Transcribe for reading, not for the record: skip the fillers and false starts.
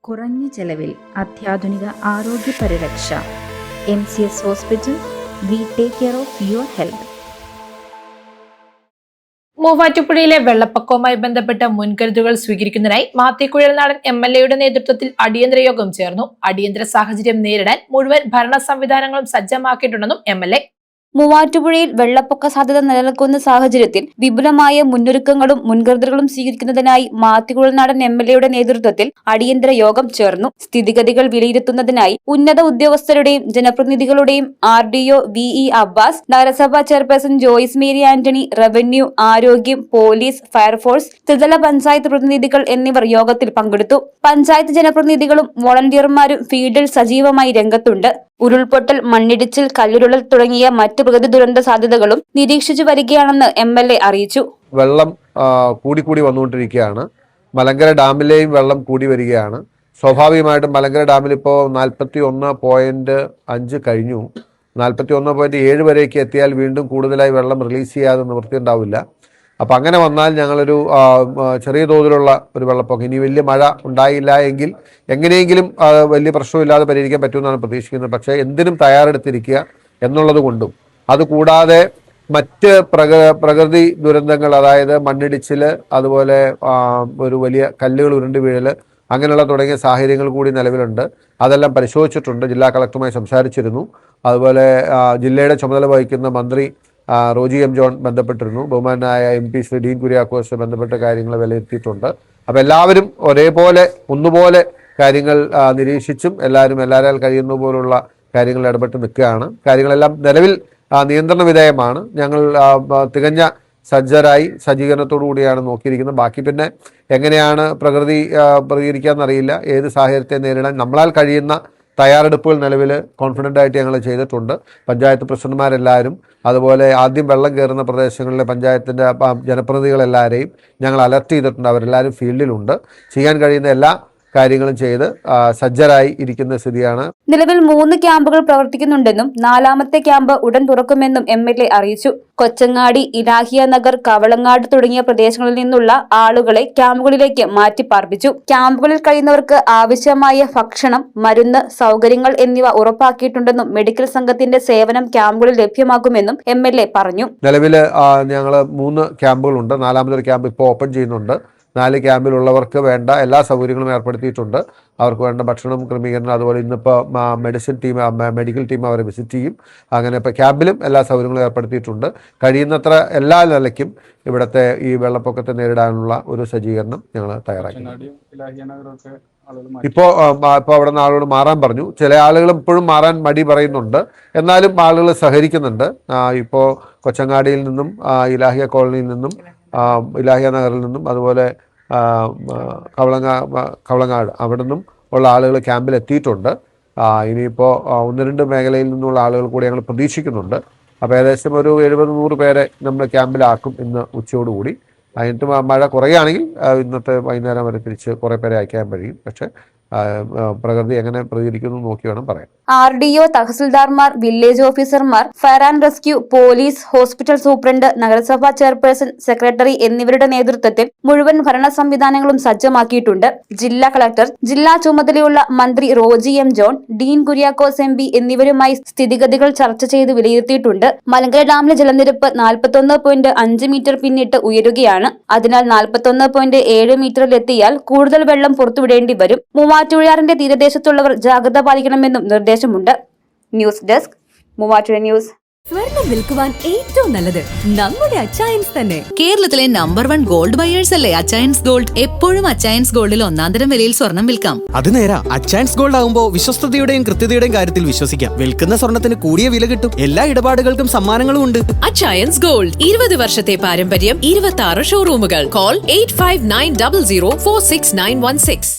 കുറഞ്ഞ ചെലവിൽ അത്യാധുനിക ആരോഗ്യ പരിരക്ഷ. MCS hospital. We take care of your health. മൂവാറ്റുപുഴയിലെ വെള്ളപ്പൊക്കവുമായി ബന്ധപ്പെട്ട മുൻകരുതലുകൾ സ്വീകരിക്കുന്നതിനായി മാത്തിക്കുഴൽനാടൻ MLA നേതൃത്വത്തിൽ അടിയന്തര യോഗം ചേർന്നു. അടിയന്തര സാഹചര്യം നേരിടാൻ മുഴുവൻ ഭരണ സംവിധാനങ്ങളും സജ്ജമാക്കിയിട്ടുണ്ടെന്നും MLA. മൂവാറ്റുപുഴയിൽ വെള്ളപ്പൊക്ക സാധ്യത നിലനിൽക്കുന്ന സാഹചര്യത്തിൽ വിപുലമായ മുന്നൊരുക്കങ്ങളും മുൻകരുതലുകളും സ്വീകരിക്കുന്നതിനായി മാത്തിക്കുഴൽനാടൻ MLA നേതൃത്വത്തിൽ അടിയന്തര യോഗം ചേർന്നു. സ്ഥിതിഗതികൾ വിലയിരുത്തുന്നതിനായി ഉന്നത ഉദ്യോഗസ്ഥരുടെയും ജനപ്രതിനിധികളുടെയും RDO VE അബ്ബാസ്, നഗരസഭാ ചെയർപേഴ്സൺ ജോയ്സ് മേരി ആന്റണി, റവന്യൂ, ആരോഗ്യം, പോലീസ്, ഫയർഫോഴ്സ്, ത്രിതല പഞ്ചായത്ത് പ്രതിനിധികൾ എന്നിവർ യോഗത്തിൽ പങ്കെടുത്തു. പഞ്ചായത്ത് ജനപ്രതിനിധികളും വോളണ്ടിയർമാരും ഫീൽഡിൽ സജീവമായി രംഗത്തുണ്ട്. ഉരുൾപൊട്ടൽ, മണ്ണിടിച്ചിൽ, കല്ലുരുളൽ തുടങ്ങിയ മറ്റ് പ്രകൃതി ദുരന്ത സാധ്യതകളും നിരീക്ഷിച്ചു വരികയാണെന്ന് MLA അറിയിച്ചു. വെള്ളം കൂടി വന്നുകൊണ്ടിരിക്കുകയാണ്. മലങ്കര ഡാമിലെയും വെള്ളം കൂടി വരികയാണ്. സ്വാഭാവികമായിട്ടും മലങ്കര ഡാമിൽ ഇപ്പോൾ 41.5 കഴിഞ്ഞു. 41.7 വരേക്ക് എത്തിയാൽ വീണ്ടും കൂടുതലായി വെള്ളം റിലീസ് ചെയ്യാതെ നിവൃത്തി ഉണ്ടാവില്ല. അപ്പം അങ്ങനെ വന്നാൽ ഞങ്ങളൊരു ചെറിയ തോതിലുള്ള ഒരു വെള്ളപ്പൊക്കം, ഇനി വലിയ മഴ ഉണ്ടായില്ല എങ്കിൽ എങ്ങനെയെങ്കിലും വലിയ പ്രശ്നമില്ലാതെ പരിഹരിക്കാൻ പറ്റുമെന്നാണ് പ്രതീക്ഷിക്കുന്നത്. പക്ഷേ എന്തിനും തയ്യാറെടുത്തിരിക്കുക എന്നുള്ളത് കൊണ്ടും അതുകൂടാതെ മറ്റ് പ്രകൃതി ദുരന്തങ്ങൾ, അതായത് മണ്ണിടിച്ചിൽ, അതുപോലെ ഒരു വലിയ കല്ലുകൾ ഉരുണ്ട് വീഴൽ, അങ്ങനെയുള്ള തുടങ്ങിയ സാഹചര്യങ്ങൾ കൂടി നിലവിലുണ്ട്. അതെല്ലാം പരിശോധിച്ചിട്ടുണ്ട്. ജില്ലാ കളക്ടറുമായി സംസാരിച്ചിരുന്നു. അതുപോലെ ജില്ലയുടെ ചുമതല വഹിക്കുന്ന മന്ത്രി റോജി M. ജോൺ ബന്ധപ്പെട്ടിരുന്നു. ബഹുമാനായ MP ശ്രീ ഡീൻ കുര്യാക്കോസ് ബന്ധപ്പെട്ട കാര്യങ്ങൾ വിലയിരുത്തിയിട്ടുണ്ട്. അപ്പോൾ എല്ലാവരും ഒന്നുപോലെ കാര്യങ്ങൾ നിരീക്ഷിച്ചും എല്ലാവരാൽ കഴിയുന്ന പോലുള്ള കാര്യങ്ങൾ ഇടപെട്ട് നിൽക്കുകയാണ്. കാര്യങ്ങളെല്ലാം നിലവിൽ നിയന്ത്രണ വിധേയമാണ്. ഞങ്ങൾ തികഞ്ഞ സജ്ജരായി സജ്ജീകരണത്തോടു കൂടിയാണ് നോക്കിയിരിക്കുന്നത്. ബാക്കി പിന്നെ എങ്ങനെയാണ് പ്രകൃതി പ്രതികരിക്കാമെന്നറിയില്ല. ഏത് സാഹചര്യത്തെ നേരിടാൻ നമ്മളാൽ കഴിയുന്ന തയ്യാറെടുപ്പുകൾ നിലവിൽ കോൺഫിഡൻ്റ് ആയിട്ട് ഞങ്ങൾ ചെയ്തിട്ടുണ്ട്. പഞ്ചായത്ത് പ്രസിഡന്റുമാരെല്ലാവരും, അതുപോലെ ആദ്യം വെള്ളം കയറുന്ന പ്രദേശങ്ങളിലെ പഞ്ചായത്തിൻ്റെ ജനപ്രതിനിധികളെല്ലാവരെയും ഞങ്ങൾ അലർട്ട് ചെയ്തിട്ടുണ്ട്. അവരെല്ലാവരും ഫീൽഡിലുണ്ട്. ചെയ്യാൻ കഴിയുന്ന എല്ലാ കാര്യങ്ങളും ചെയ്ത് സജ്ജരായി ഇരിക്കുന്ന സ്ഥിതിയാണ്. നിലവിൽ 3 ക്യാമ്പുകൾ പ്രവർത്തിക്കുന്നുണ്ടെന്നും 4ാമത്തെ ക്യാമ്പ് ഉടൻ തുറക്കുമെന്നും MLA അറിയിച്ചു. കൊച്ചങ്ങാടി, ഇലാഹിയ നഗർ, കവളങ്ങാട് തുടങ്ങിയ പ്രദേശങ്ങളിൽ നിന്നുള്ള ആളുകളെ ക്യാമ്പുകളിലേക്ക് മാറ്റിപ്പാർപ്പിച്ചു. ക്യാമ്പുകളിൽ കഴിയുന്നവർക്ക് ആവശ്യമായ ഭക്ഷണം, മരുന്ന്, സൗകര്യങ്ങൾ എന്നിവ ഉറപ്പാക്കിയിട്ടുണ്ടെന്നും മെഡിക്കൽ സംഘത്തിന്റെ സേവനം ക്യാമ്പുകളിൽ ലഭ്യമാക്കുമെന്നും MLA പറഞ്ഞു. നിലവിൽ ഞങ്ങൾ 3 ക്യാമ്പുകളുണ്ട്. 4ാമതൊരു ക്യാമ്പ് ഇപ്പോൾ ഓപ്പൺ ചെയ്യുന്നുണ്ട്. 4 ക്യാമ്പിലുള്ളവർക്ക് വേണ്ട എല്ലാ സൗകര്യങ്ങളും ഏർപ്പെടുത്തിയിട്ടുണ്ട്. അവർക്ക് വേണ്ട ഭക്ഷണം ക്രമീകരണം, അതുപോലെ ഇന്നിപ്പോൾ മെഡിക്കൽ ടീം അവരെ വിസിറ്റ് ചെയ്യും. അങ്ങനെ ഇപ്പോൾ ക്യാമ്പിലും എല്ലാ സൗകര്യങ്ങളും ഏർപ്പെടുത്തിയിട്ടുണ്ട്. കഴിയുന്നത്ര എല്ലാ നിലയ്ക്കും ഇവിടുത്തെ ഈ വെള്ളപ്പൊക്കത്തെ നേരിടാനുള്ള ഒരു സജ്ജീകരണം ഞങ്ങൾ തയ്യാറാക്കി. ഇപ്പോൾ അവിടെ നിന്ന് ആളുകൾ മാറാൻ പറഞ്ഞു. ചില ആളുകൾ ഇപ്പോഴും മാറാൻ മടി പറയുന്നുണ്ട്. എന്നാലും ആളുകൾ സഹകരിക്കുന്നുണ്ട്. ഇപ്പോൾ കൊച്ചങ്ങാടിയിൽ നിന്നും, ഇലാഹിയ കോളനിയിൽ നിന്നും, ഇലാഹിയ നഗറിൽ നിന്നും, അതുപോലെ കവളങ്ങാട് അവിടെ നിന്നും ഉള്ള ആളുകൾ ക്യാമ്പിൽ എത്തിയിട്ടുണ്ട്. ഇനിയിപ്പോൾ 1-2 മേഖലയിൽ നിന്നുള്ള ആളുകൾ കൂടി ഞങ്ങൾ പ്രതീക്ഷിക്കുന്നുണ്ട്. അപ്പോൾ ഏകദേശം ഒരു 70-100 പേരെ നമ്മൾ ക്യാമ്പിലാക്കും ഇന്ന് ഉച്ചയോടുകൂടി. അതിനിട്ട് മഴ കുറയുകയാണെങ്കിൽ ഇന്നത്തെ വൈകുന്നേരം വരെ തിരിച്ച് കുറേ പേരെ അയക്കാൻ കഴിയും. പക്ഷേ പ്രകൃതി എങ്ങനെ പ്രതികരിക്കുന്നു നോക്കി വേണം പറയാൻ. RDO, തഹസിൽദാർമാർ, വില്ലേജ് ഓഫീസർമാർ, fire and rescue, police, hospital superintendent, നഗരസഭാ ചെയർപേഴ്സൺ, സെക്രട്ടറി എന്നിവരുടെ നേതൃത്വത്തിൽ മുഴുവൻ ഭരണ സംവിധാനങ്ങളും സജ്ജമാക്കിയിട്ടുണ്ട്. ജില്ലാ കളക്ടർ, ജില്ലാ ചുമതലയുള്ള മന്ത്രി Roji M. John, Dean Kuriakose MP എന്നിവരുമായി സ്ഥിതിഗതികൾ ചർച്ച ചെയ്ത് വിലയിരുത്തിയിട്ടുണ്ട്. മലങ്കര ഡാമിലെ ജലനിരപ്പ് 41.5 മീറ്റർ പിന്നിട്ട് ഉയരുകയാണ്. അതിനാൽ 41.7 മീറ്ററിലെത്തിയാൽ കൂടുതൽ വെള്ളം പുറത്തുവിടേണ്ടി വരും. മൂവാറ്റുപുഴയാറിന്റെ തീരദേശത്തുള്ളവർ ജാഗ്രത പാലിക്കണമെന്നും നിർദ്ദേശമുണ്ട്. News desk, Muvattupuzha news. സ്വർണം വിൽക്കുവാൻ ഏറ്റവും നല്ലത് നമ്മുടെ അച്ചയൻസ് തന്നെ. കേരളത്തിലെ നമ്പർ 1 ഗോൾഡ് ബയേഴ്സ് അല്ലേ അച്ചയൻസ് ഗോൾഡ്. എപ്പോഴും അച്ചയൻസ് ഗോൾഡിൽ 1-ാം വിലയിൽ സ്വർണം വിൽക്കാം. അത് നേരാ. അച്ചയൻസ് ഗോൾഡ് ആകുമ്പോൾ വിശ്വസ്തതയുടെയും കൃത്യതയുടെയും കാര്യത്തിൽ വിശ്വസിക്കാം. വിൽക്കുന്ന സ്വർണത്തിന് കൂടിയ വില കിട്ടും. എല്ലാ ഇടപാടുകൾക്കും സമ്മാനങ്ങളും ഉണ്ട്. അച്ചയൻസ് ഗോൾഡ്, 20 വർഷത്തെ പാരമ്പര്യം, 26 ഷോറൂമുകൾ. കോൾ 8590046916.